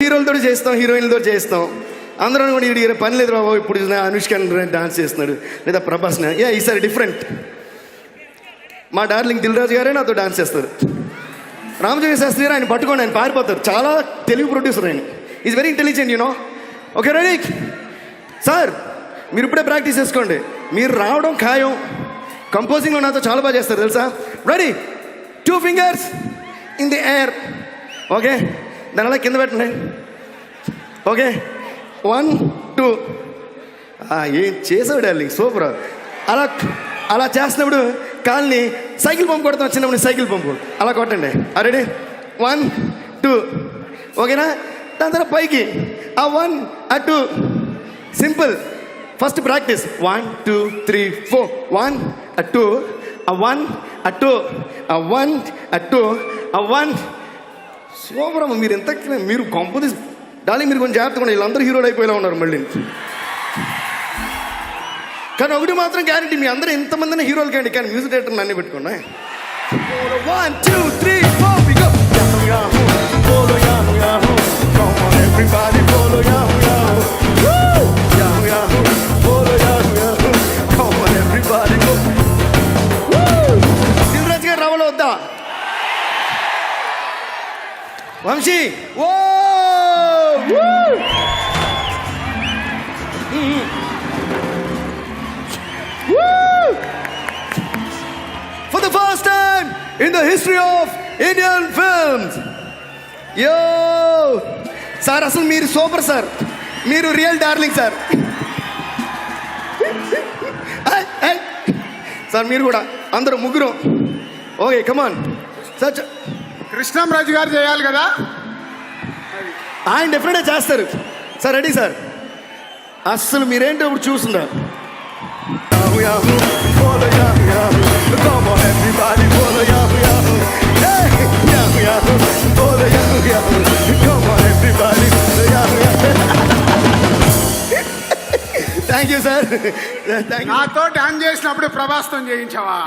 హీరోలతో చేస్తాం, హీరోయిన్లతో చేస్తాం. అందరూ కూడా వీడి పని లేదు బాబు, ఇప్పుడు అనుష్క డాన్స్ చేస్తున్నాడు లేదా ప్రభాస్. ఈసారి డిఫరెంట్. మా డార్లింగ్ దిల్ రాజు గారే నాతో డాన్స్ చేస్తారు. రామజోగి శాస్త్రి గారు ఆయన పట్టుకోండి, ఆయన పారిపోతారు. చాలా తెలుగు ప్రొడ్యూసర్ ఆయన. Is very intelligent you know. Okay ready sir, మీరు ఇప్పుడే ప్రాక్టీస్ చేసుకోండి. మీరు రావడం ఖాయం. కంపోజింగ్లో నాతో చాలా బాగా చేస్తారు తెలుసా. Ready, 2 fingers in the air. Okay, దాని అలా కింద పెట్టండి. ఓకే, 1 2. ఏం చేసావు డార్లింగ్, సూపర్. అలా అలా చేస్తున్నప్పుడు కాల్ని సైకిల్ పంపు కొడతాం, చిన్నప్పుడు సైకిల్ పంపు అలా కొట్టండి. రెడీ, 1 2. ఓకేనా? దాని తర్వాత పైకి 1 2. సింపుల్. First practice 1 2 3 4. 1 2 1 2 1 2 1. సూపర్ అమ్మ. మీరు ఎంత మీరు కంపోజ్ డార్లింగ్, మీరు కొంచెం జాగ్రత్తగా ఉండండి. వీళ్ళందరూ హీరోలు అయిపోయేలా ఉన్నారు మళ్ళీ. కానీ ఒకటి మాత్రం గ్యారంటీ, మీ అందరూ ఎంతమందిని హీరోలు కండి, కానీ మ్యూజిక్ డైరెక్టర్ అన్నీ పెట్టుకోండి. 1 2 3 4 we go. Yahoo, follow Yahoo, Yahoo. Come on everybody, follow Yahoo, Yahoo. Woo! Yahoo, Yahoo, follow Yahoo, Yahoo. Come on everybody, go. Woo! Dil Raj గారు రావాలో వద్దా? వంశీ, ఓ for the first time in the history of Indian films. Yo sir, అసలు మీరు super sir, మీరు real darling sir. Sir మీరు కూడా అందరూ ముగ్గురు. Okay come on sir. కృష్ణంరాజు గారు చేయాలి కదా, ఆయన డెఫినెట్గా చేస్తారు సార్. Ready sir. అస్సలు మీరేంటో ఇప్పుడు చూస్తుందా. Yahoo, Yahoo, follow Yahoo, Yahoo. Come on everybody, follow Yahoo, Yahoo. Hey, Yahoo, Yahoo, follow Yahoo, Yahoo. Come on everybody, follow Yahoo, Yahoo. Thank you sir. Thank you. నాతో dance చేసినప్పుడు ప్రభాస్తో చేయించావా?